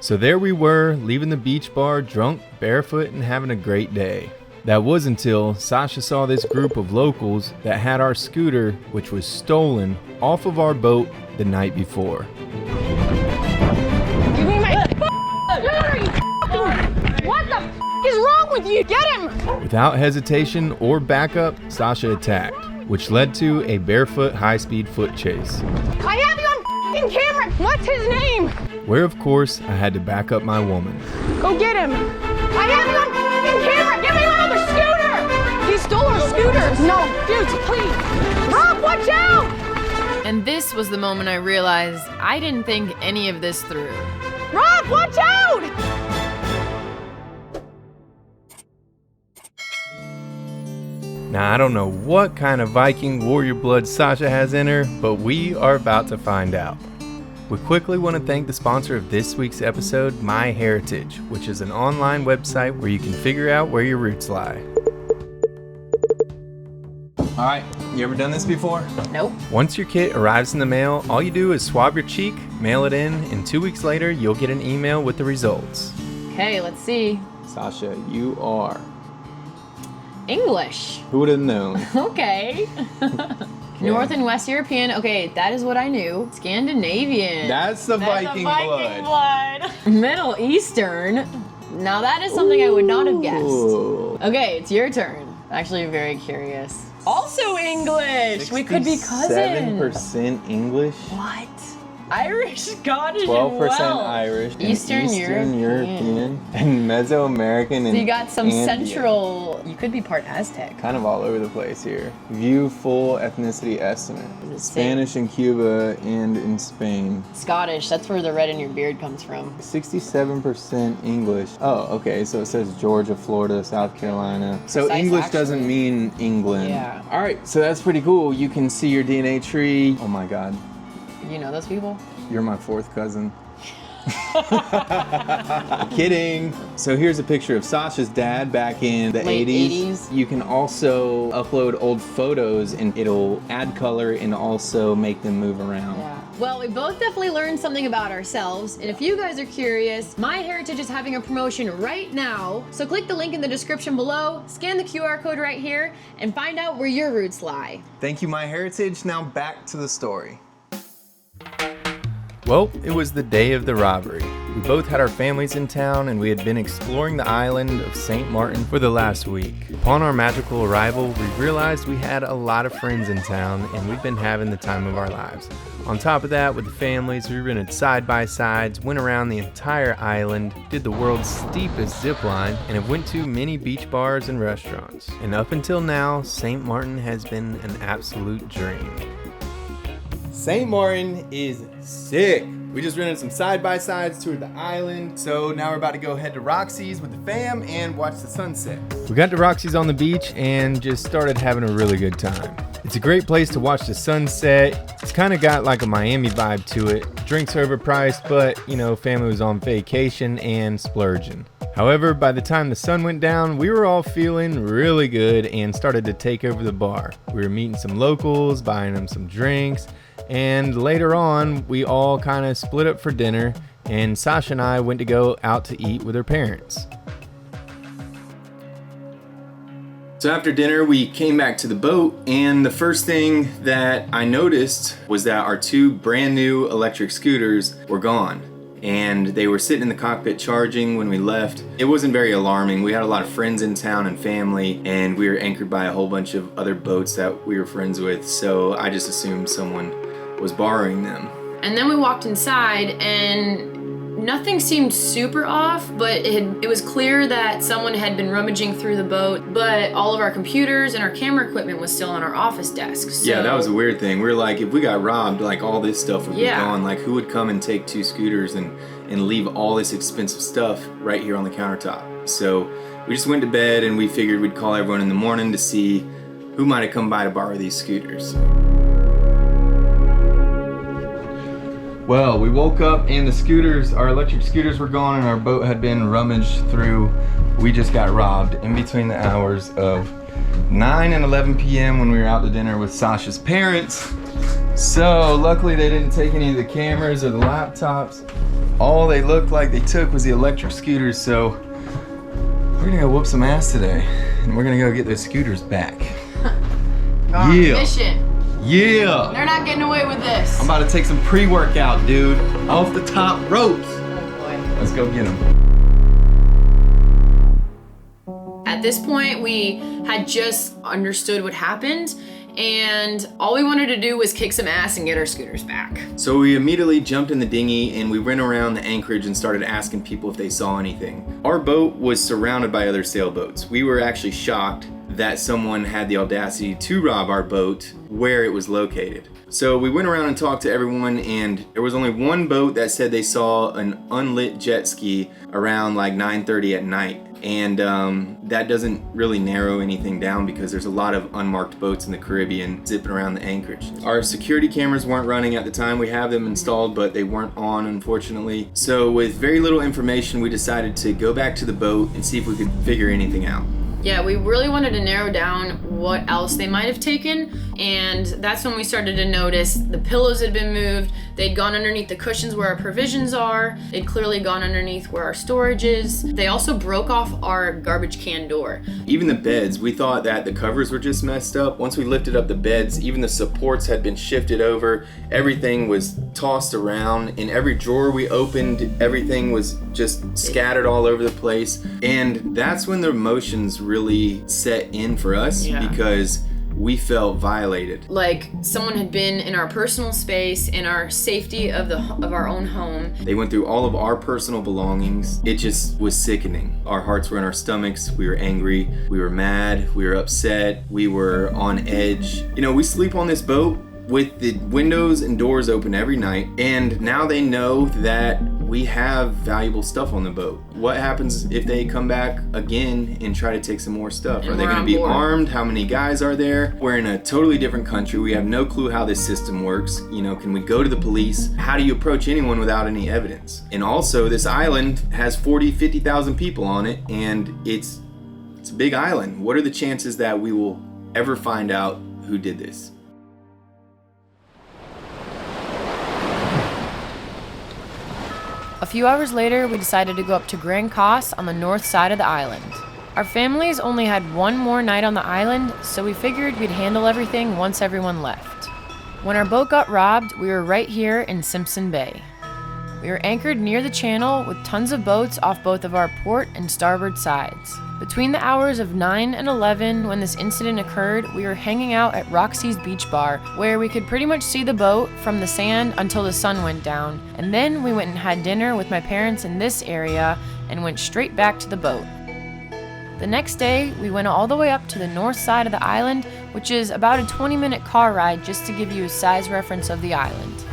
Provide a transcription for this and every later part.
So there we were, leaving the beach bar, drunk, barefoot, and having a great day. That was until Sasha saw this group of locals that had our scooter, which was stolen, off of our boat the night before. Give me my scooter, you What the is wrong with you? Get him! Without hesitation or backup, Sasha attacked, which led to a barefoot high-speed foot chase. I have you on camera! What's his name? Where, of course, I had to back up my woman. Go get him! I have you on camera! Give me my other scooter! He stole our scooters! No, dudes, please! Rob, watch out! And this was the moment I realized I didn't think any of this through. Rob, watch out! Now, I don't know what kind of Viking warrior blood Sasha has in her, but we are about to find out. We quickly want to thank the sponsor of this week's episode, MyHeritage, which is an online website where you can figure out where your roots lie. Alright, you ever done this before? Nope. Once your kit arrives in the mail, all you do is swab your cheek, mail it in, and 2 weeks later, you'll get an email with the results. Okay, let's see. Sasha, you are... English. Who would have known? Okay. North and West European. Okay, that is what I knew. Scandinavian. That's the Viking blood. Middle Eastern. Now that is something I would not have guessed. Okay, it's your turn. Actually, very curious. Also English. We could be cousins. 7% English. What? Irish, Scottish, 12% and Welsh. Irish, Eastern European, and Mesoamerican. So and you got some Andean. Central. You could be part Aztec. Kind of all over the place here. View full ethnicity estimate. Spanish in Cuba and in Spain. Scottish. That's where the red in your beard comes from. 67% English. Oh, okay. So it says Georgia, Florida, South Carolina. So Precise, English actually. doesn't mean England. Yeah. All right. So that's pretty cool. You can see your DNA tree. Oh my God. You know those people? You're my fourth cousin. Kidding. So here's a picture of Sasha's dad back in the Late 80s. You can also upload old photos and it'll add color and also make them move around. Yeah. Well, we both definitely learned something about ourselves. And if you guys are curious, MyHeritage is having a promotion right now. So click the link in the description below, scan the QR code right here, and find out where your roots lie. Thank you, MyHeritage. Now back to the story. Well, it was the day of the robbery. We both had our families in town and we had been exploring the island of St. Martin for the last week. Upon our magical arrival, we realized we had a lot of friends in town and we'd been having the time of our lives. On top of that, with the families, we rented side-by-sides, went around the entire island, did the world's steepest zip line, and have went to many beach bars and restaurants. And up until now, St. Martin has been an absolute dream. St. Martin is sick. We just rented some side-by-sides, toured the island. So now we're about to go head to Roxy's with the fam and watch the sunset. We got to Roxy's on the beach and just started having a really good time. It's a great place to watch the sunset. It's kind of got like a Miami vibe to it. Drinks are overpriced, but you know, family was on vacation and splurging. However, by the time the sun went down, we were all feeling really good and started to take over the bar. We were meeting some locals, buying them some drinks, and later on, we all kind of split up for dinner, and Sasha and I went to go out to eat with her parents. So after dinner, we came back to the boat, and the first thing that I noticed was that our two brand new electric scooters were gone. And they were sitting in the cockpit charging when we left. It wasn't very alarming. We had a lot of friends in town and family, and we were anchored by a whole bunch of other boats that we were friends with, so I just assumed someone was borrowing them. And then we walked inside and nothing seemed super off, but it was clear that someone had been rummaging through the boat, but all of our computers and our camera equipment was still on our office desk. So, yeah, that was a weird thing. We were like, if we got robbed, like all this stuff would be gone. Like who would come and take two scooters and leave all this expensive stuff right here on the countertop? So we just went to bed and we figured we'd call everyone in the morning to see who might have come by to borrow these scooters. Well, we woke up and the scooters, our electric scooters were gone and our boat had been rummaged through. We just got robbed in between the hours of 9 and 11 p.m. when we were out to dinner with Sasha's parents. So luckily they didn't take any of the cameras or the laptops. All they looked like they took was the electric scooters, so we're gonna go whoop some ass today. And we're gonna go get those scooters back. On mission. Yeah! They're not getting away with this. I'm about to take some pre-workout, dude. Off the top ropes. Oh boy. Let's go get them. At this point, we had just understood what happened, and all we wanted to do was kick some ass and get our scooters back. So we immediately jumped in the dinghy and we ran around the anchorage and started asking people if they saw anything. Our boat was surrounded by other sailboats. We were actually shocked that someone had the audacity to rob our boat where it was located. So we went around and talked to everyone, and there was only one boat that said they saw an unlit jet ski around like 9:30 at night. And that doesn't really narrow anything down because there's a lot of unmarked boats in the Caribbean zipping around the anchorage. Our security cameras weren't running at the time. We have them installed, but they weren't on, unfortunately. So with very little information, we decided to go back to the boat and see if we could figure anything out. Yeah, we really wanted to narrow down what else they might have taken, and that's when we started to notice the pillows had been moved. They'd gone underneath the cushions where our provisions are. They'd clearly gone underneath where our storage is. They also broke off our garbage can door. Even the beds, we thought that the covers were just messed up. Once we lifted up the beds, even the supports had been shifted over. Everything was tossed around. In every drawer we opened, everything was just scattered all over the place. And that's when the emotions really set in for us, because we felt violated. Like someone had been in our personal space, in our safety of our own home. They went through all of our personal belongings. It just was sickening. Our hearts were in our stomachs. We were angry. We were mad. We were upset. We were on edge. You know, we sleep on this boat with the windows and doors open every night, and now they know that we have valuable stuff on the boat. What happens if they come back again and try to take some more stuff? And are they going to be armed? How many guys are there? We're in a totally different country. We have no clue how this system works. You know, can we go to the police? How do you approach anyone without any evidence? And also, this island has 50,000 people on it, and it's a big island. What are the chances that we will ever find out who did this? A few hours later, we decided to go up to Grand Cas on the north side of the island. Our families only had one more night on the island, so we figured we'd handle everything once everyone left. When our boat got robbed, we were right here in Simpson Bay. We were anchored near the channel with tons of boats off both of our port and starboard sides. Between the hours of 9 and 11 when this incident occurred, we were hanging out at Roxy's Beach Bar, where we could pretty much see the boat from the sand until the sun went down. And then we went and had dinner with my parents in this area and went straight back to the boat. The next day, we went all the way up to the north side of the island, which is about a 20-minute car ride just to give you a size reference of the island.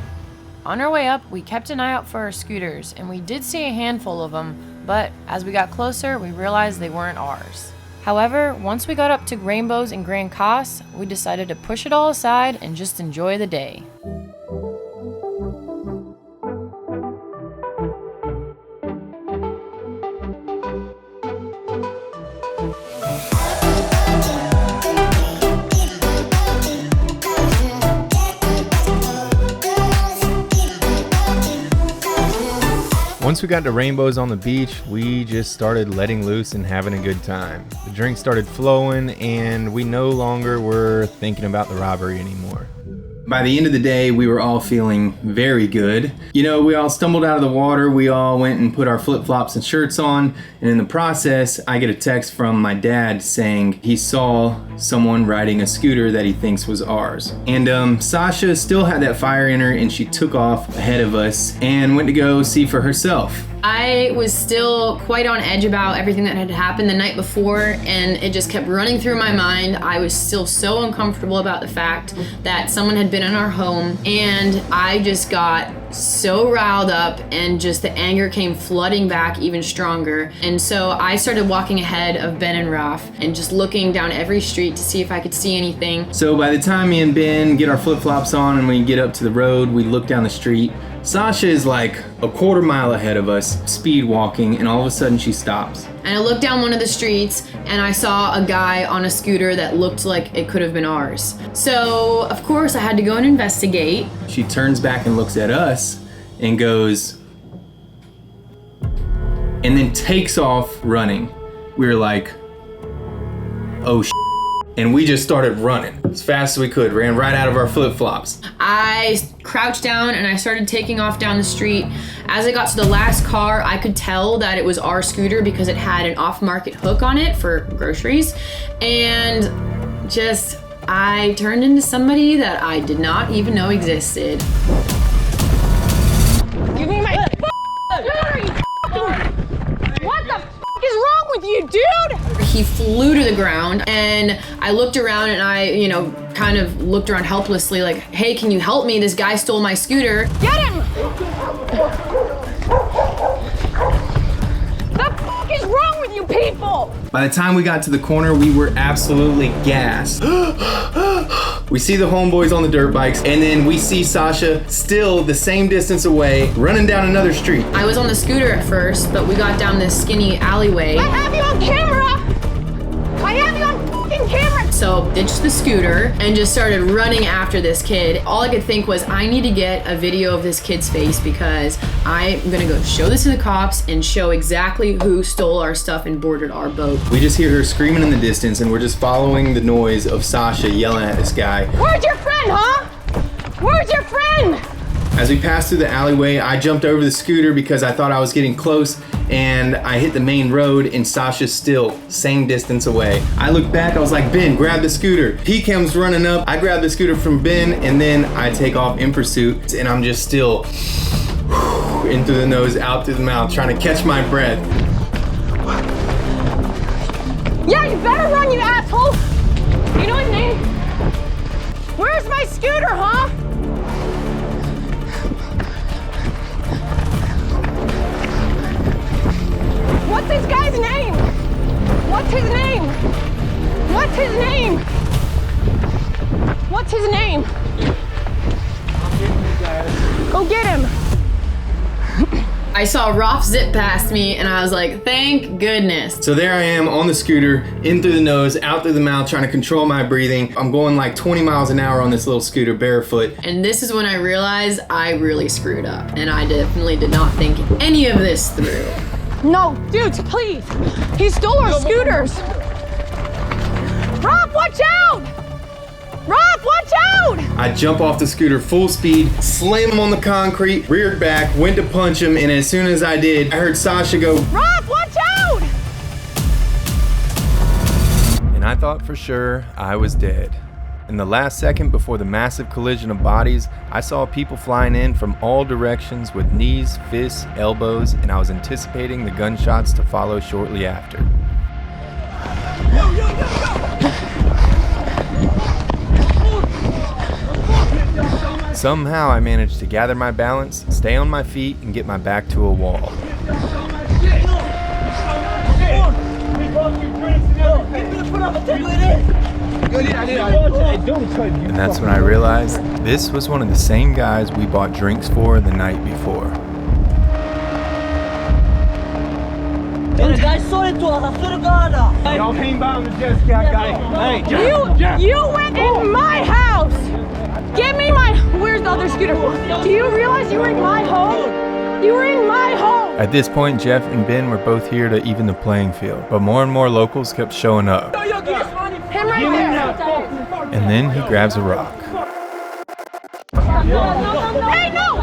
On our way up, we kept an eye out for our scooters, and we did see a handful of them, but as we got closer, we realized they weren't ours. However, once we got up to Rainbows and Grand Cas, we decided to push it all aside and just enjoy the day. Once we got to Rainbows on the beach, we just started letting loose and having a good time. The drinks started flowing, and we no longer were thinking about the robbery anymore. By the end of the day, we were all feeling very good. You know, we all stumbled out of the water, we all went and put our flip-flops and shirts on, and in the process, I get a text from my dad saying he saw someone riding a scooter that he thinks was ours. And Sasha still had that fire in her, and she took off ahead of us and went to go see for herself. I was still quite on edge about everything that had happened the night before, and it just kept running through my mind. I was still so uncomfortable about the fact that someone had been in our home, and I just got so riled up, and just the anger came flooding back even stronger. And so I started walking ahead of Ben and Ralph and just looking down every street to see if I could see anything. So by the time me and Ben get our flip-flops on and we get up to the road, we look down the street, Sasha is like a quarter mile ahead of us, speed walking, and all of a sudden she stops. And I looked down one of the streets and I saw a guy on a scooter that looked like it could have been ours. So, of course, I had to go and investigate. She turns back and looks at us and goes, and then takes off running. We were like, oh shit. And we just started running as fast as we could, ran right out of our flip-flops. I crouched down and I started taking off down the street. As I got to the last car, I could tell that it was our scooter because it had an off-market hook on it for groceries. And I turned into somebody that I did not even know existed. Give me my scooter, you what the is wrong with you, dude? He flew to the ground and I looked around and I, kind of looked around helplessly like, hey, can you help me? This guy stole my scooter. Get him! The fuck is wrong with you people? By the time we got to the corner, we were absolutely gassed. We see the homeboys on the dirt bikes, and then we see Sasha still the same distance away, running down another street. I was on the scooter at first, but we got down this skinny alleyway. I have you on camera! I have you on fucking camera! So ditched the scooter and just started running after this kid. All I could think was, I need to get a video of this kid's face because I'm gonna go show this to the cops and show exactly who stole our stuff and boarded our boat. We just hear her screaming in the distance, and we're just following the noise of Sasha yelling at this guy. Where's your friend, huh? Where's your friend? As we passed through the alleyway, I jumped over the scooter because I thought I was getting close, and I hit the main road, and Sasha's still same distance away. I looked back, I was like, Ben, grab the scooter. He comes running up, I grab the scooter from Ben, and then I take off in pursuit, and I'm just still in through the nose, out through the mouth, trying to catch my breath. Yeah, you better run, you asshole! You know his name? Where's my scooter, huh? What's this guy's name? What's his name? What's his name? What's his name? Go get him. I saw Rolf zip past me and I was like, thank goodness. So there I am on the scooter, in through the nose, out through the mouth, trying to control my breathing. I'm going like 20 miles an hour on this little scooter barefoot. And this is when I realized I really screwed up and I definitely did not think any of this through. No, dudes, please. He stole our scooters. Rob, watch out! Rob, watch out! I jump off the scooter full speed, slam him on the concrete, reared back, went to punch him, and as soon as I did, I heard Sasha go, Rob, watch out! And I thought for sure I was dead. In the last second before the massive collision of bodies, I saw people flying in from all directions with knees, fists, elbows, and I was anticipating the gunshots to follow shortly after. Somehow I managed to gather my balance, stay on my feet, and get my back to a wall. And that's when I realized this was one of the same guys we bought drinks for the night before. Y'all came by on the jet ski, guy. Hey, You went in my house! Give me my... Where's the other scooter? Do you realize you were in my home? You were in my home! At this point, Jeff and Ben were both here to even the playing field, but more and more locals kept showing up. Him right there! And then he grabs a rock. Hey, no!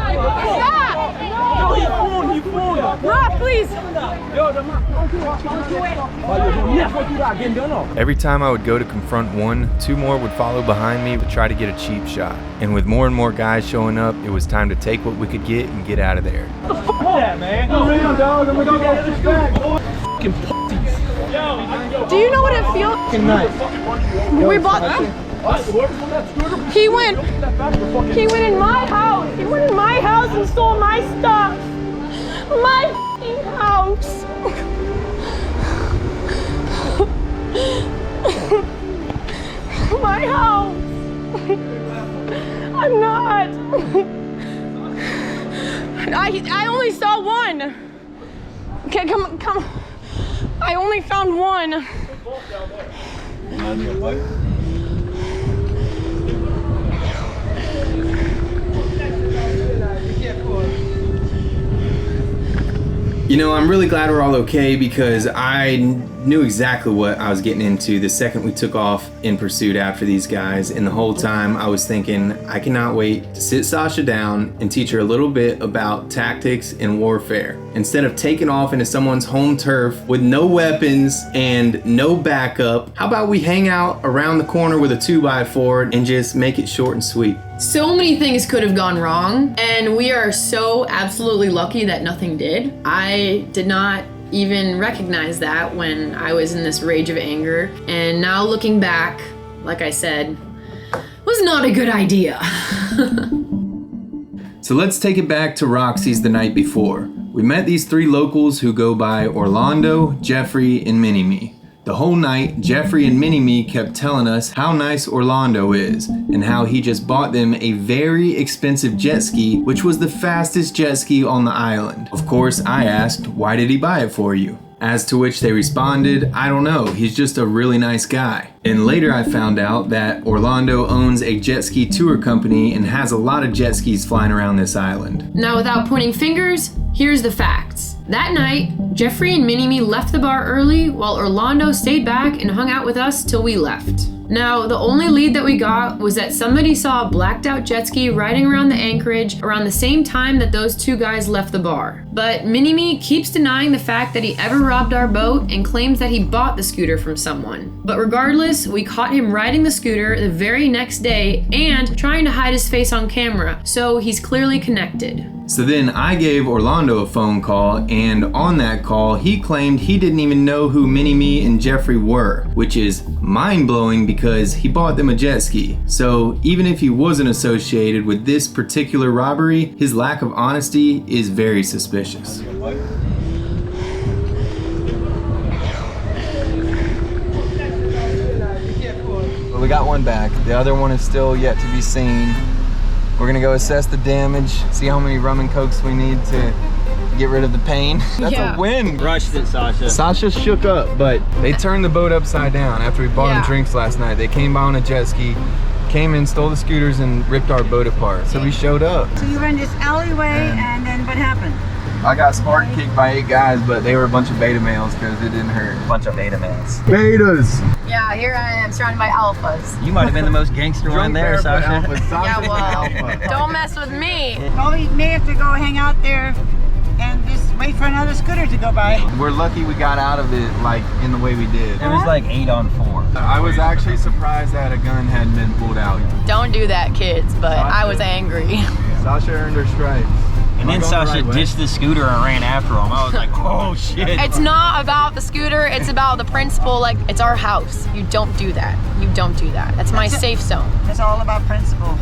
Stop! Rob, please! Every time I would go to confront one, two more would follow behind me to try to get a cheap shot. And with more and more guys showing up, it was time to take what we could get and get out of there. Do you know what it feels? We bought them. He went in my house. He went in my house and stole my stuff. My f***ing house. My house. I'm not. I only saw one. Okay, come. I only found one. You know, I'm really glad we're all okay because I knew exactly what I was getting into the second we took off in pursuit after these guys, and the whole time I was thinking, I cannot wait to sit Sasha down and teach her a little bit about tactics and warfare. Instead of taking off into someone's home turf with no weapons and no backup, how about we hang out around the corner with a 2x4 and just make it short and sweet? So many things could have gone wrong, and we are so absolutely lucky that nothing did. I did not even recognize that when I was in this rage of anger, and now looking back, like I said, was not a good idea. So let's take it back to Roxy's the night before. We met these three locals who go by Orlando, Jeffrey, and Mini-Me. The whole night, Jeffrey and Mini-Me kept telling us how nice Orlando is and how he just bought them a very expensive jet ski, which was the fastest jet ski on the island. Of course, I asked, why did he buy it for you? As to which they responded, I don't know, he's just a really nice guy. And later I found out that Orlando owns a jet ski tour company and has a lot of jet skis flying around this island. Now, without pointing fingers, here's the facts. That night, Jeffrey and Mini-Me left the bar early while Orlando stayed back and hung out with us till we left. Now, the only lead that we got was that somebody saw a blacked out jet ski riding around the anchorage around the same time that those two guys left the bar. But Mini-Me keeps denying the fact that he ever robbed our boat and claims that he bought the scooter from someone. But regardless, we caught him riding the scooter the very next day and trying to hide his face on camera, so he's clearly connected. So then I gave Orlando a phone call, and on that call, he claimed he didn't even know who Mini-Me and Jeffrey were, which is mind-blowing because he bought them a jet ski. So even if he wasn't associated with this particular robbery, his lack of honesty is very suspicious. Well, we got one back. The other one is still yet to be seen. We're gonna go assess the damage, see how many rum and cokes we need to get rid of the pain. That's a win. Rushed it, Sasha. Sasha shook up, but they turned the boat upside down after we bought them drinks last night. They came by on a jet ski, came in, stole the scooters, and ripped our boat apart. So we showed up. So you were in this alleyway, and then what happened? I got Spartan kicked by 8 guys, but they were a bunch of beta males because it didn't hurt. Bunch of beta males. Betas! Yeah, here I am surrounded by alphas. You might have been the most gangster one there, Sasha. Yeah, well, don't mess with me. Well, we may have to go hang out there and just wait for another scooter to go by. We're lucky we got out of it like in the way we did. It was like 8 on 4. I was actually surprised that a gun hadn't been pulled out. Don't do that, kids, but I was angry. Sasha earned her stripes. And then Sasha ditched the scooter and ran after him. I was like, oh shit. It's not about the scooter, it's about the principle. Like, it's our house. You don't do that. You don't do that. That's my safe zone. It's all about principle.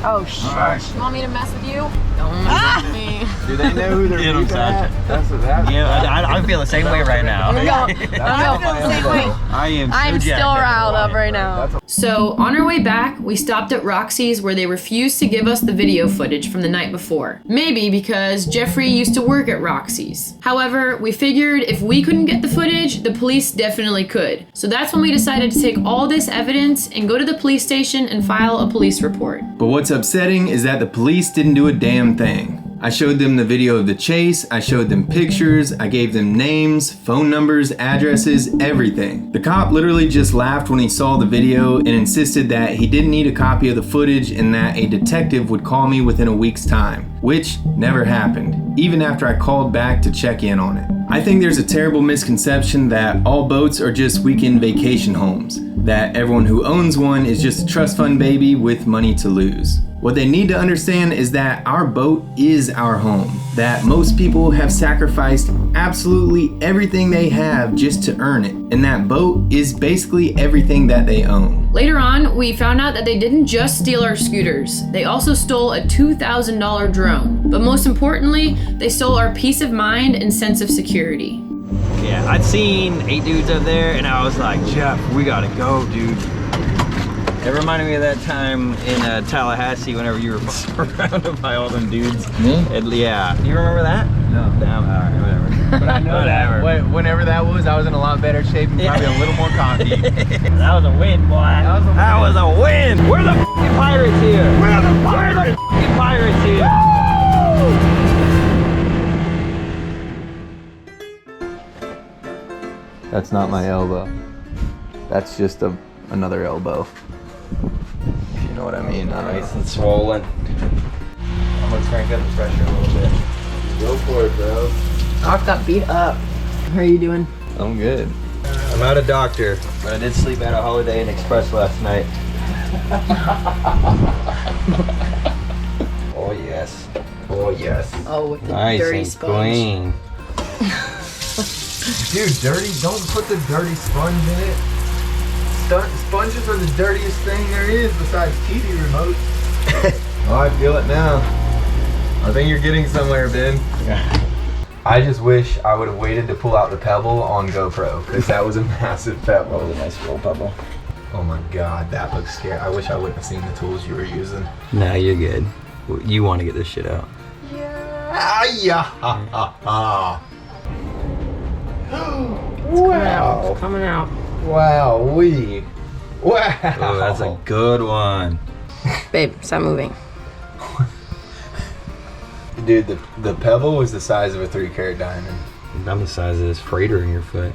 Oh, shush. You want me to mess with you? Don't mess with me. Do they know who they're Get 'em, beeping at? That's what that Yeah, I feel the same way right now. I feel the same way. I'm still riled up right now. So on our way back, we stopped at Roxy's where they refused to give us the video footage from the night before. Maybe because Jeffrey used to work at Roxy's. However, we figured if we couldn't get the footage, the police definitely could. So that's when we decided to take all this evidence and go to the police station and file a police report. But what's upsetting is that the police didn't do a damn thing. I showed them the video of the chase, I showed them pictures, I gave them names, phone numbers, addresses, everything. The cop literally just laughed when he saw the video and insisted that he didn't need a copy of the footage and that a detective would call me within a week's time, which never happened, even after I called back to check in on it. I think there's a terrible misconception that all boats are just weekend vacation homes, that everyone who owns one is just a trust fund baby with money to lose. What they need to understand is that our boat is our home, that most people have sacrificed absolutely everything they have just to earn it, and that boat is basically everything that they own. Later on, we found out that they didn't just steal our scooters, they also stole a $2,000 drone. But most importantly, they stole our peace of mind and sense of security. Yeah, I'd seen 8 dudes up there and I was like, Jeff, we gotta go, dude. It reminded me of that time in Tallahassee whenever you were surrounded by all them dudes. Me? Yeah. Do you remember that? No. Damn, all right, whatever. But I know that whenever that was, I was in a lot better shape and probably a little more cocky. That was a win, boy. That was a win. We're the f***ing pirates here. We're the f***ing pirates here. That's not my elbow. That's just another elbow. If you know what I mean. Nice and swollen. I'm gonna crank up the pressure a little bit. Go for it, bro. Doc got beat up. How are you doing? I'm good. I'm not a doctor, but I did sleep at a Holiday Inn Express last night. Oh yes. Oh yes. Oh, with the Nice dirty and sponge. clean. Dude, dirty, don't put the dirty sponge in it. Sponges are the dirtiest thing there is besides TV remotes. Oh, I feel it now. I think you're getting somewhere, Ben. Yeah. I just wish I would have waited to pull out the pebble on GoPro, because that was a massive pebble. That was a nice little pebble. Oh my god, that looks scary. I wish I wouldn't have seen the tools you were using. Nah, you're good. You want to get this shit out. Yeah. Wow. It's coming out. Wow. Wow. Oh, that's a good one. Babe, stop moving. Dude, the pebble was the size of a 3-carat diamond. I'm the size of this freighter in your foot.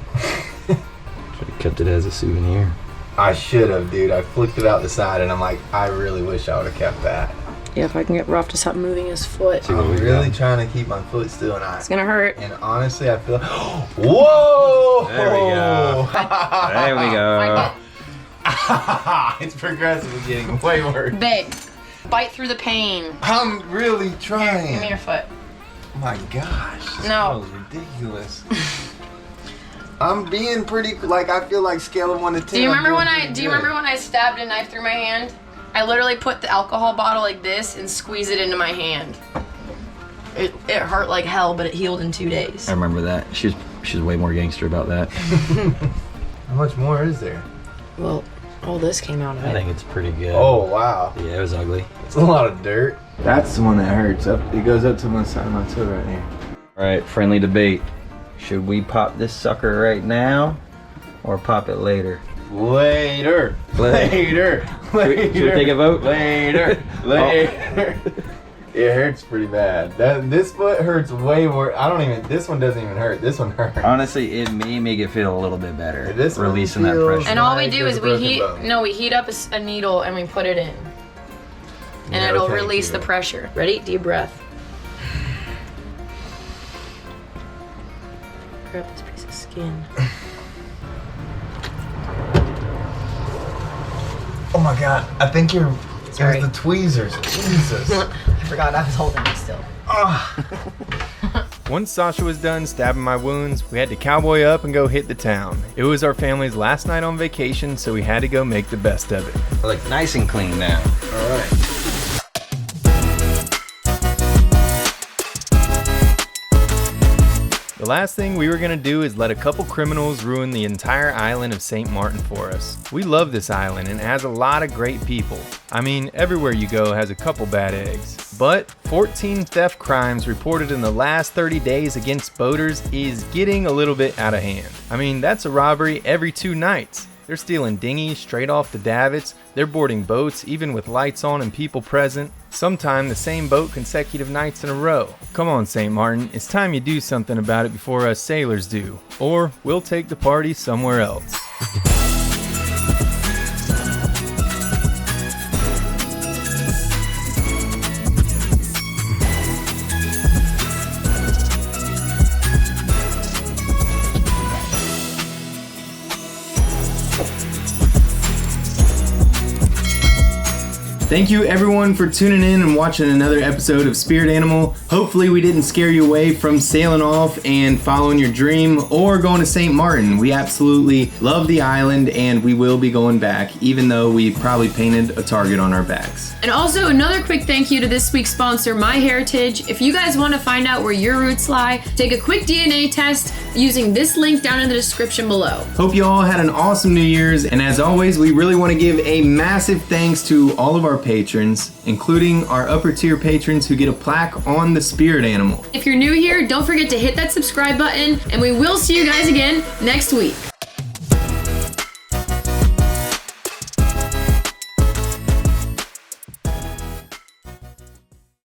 Should have kept it as a souvenir. I should have, dude. I flicked it out the side and I'm like, I really wish I would have kept that. Yeah, if I can get Ruff to stop moving his foot. I'm really trying to keep my foot still, It's gonna hurt. and honestly, I feel. Whoa! There we go. There we go. It's progressively getting way worse. Babe, bite through the pain. I'm really trying. Give me your foot. My gosh. This No. smells ridiculous. I'm being pretty, like, I feel like scale of 1 to 10. Do you remember I'm when doing I pretty do you good. remember when I stabbed a knife through my hand? I literally put the alcohol bottle like this and squeezed it into my hand. It hurt like hell, but it healed in 2 days. I remember that. She's way more gangster about that. How much more is there? Well, all this came out of I it. think it's pretty good. Oh, wow. Yeah, it was ugly. It's a lot of dirt. That's the one that hurts. It goes up to my side of my toe right here. All right, friendly debate. Should we pop this sucker right now or pop it later? Later. Should we take a vote? Later. It hurts pretty bad. This foot hurts way more. This one doesn't even hurt. This one hurts. Honestly, it may make it feel a little bit better. This one releasing that feels- pressure. And all we Like do there's is a we broken heat bone. we heat up a needle and we put it in. And No, it'll thank release you. the pressure. Ready? Deep breath. Grab this piece of skin. Oh my god. I think you're. Sorry. It was the tweezers. Jesus. I forgot I was holding it still. Once Sasha was done stabbing my wounds, we had to cowboy up and go hit the town. It was our family's last night on vacation, so we had to go make the best of it. Look nice and clean now. All right. The last thing we were gonna do is let a couple criminals ruin the entire island of St. Martin for us. We love this island and it has a lot of great people. I mean, everywhere you go has a couple bad eggs. But 14 theft crimes reported in the last 30 days against boaters is getting a little bit out of hand. I mean, that's a robbery every 2 nights. They're stealing dinghies straight off the davits. They're boarding boats even with lights on and people present. Sometime the same boat consecutive nights in a row. Come on, St. Martin, it's time you do something about it before us sailors do. Or we'll take the party somewhere else. Thank you everyone for tuning in and watching another episode of Spirit Animal. Hopefully we didn't scare you away from sailing off and following your dream or going to St. Martin. We absolutely love the island and we will be going back, even though we probably painted a target on our backs. And also another quick thank you to this week's sponsor, MyHeritage. If you guys want to find out where your roots lie, take a quick DNA test using this link down in the description below. Hope you all had an awesome New Year's, and as always, we really want to give a massive thanks to all of our patrons, including our upper tier patrons who get a plaque on the spirit animal. If you're new here, don't forget to hit that subscribe button, and we will see you guys again next week.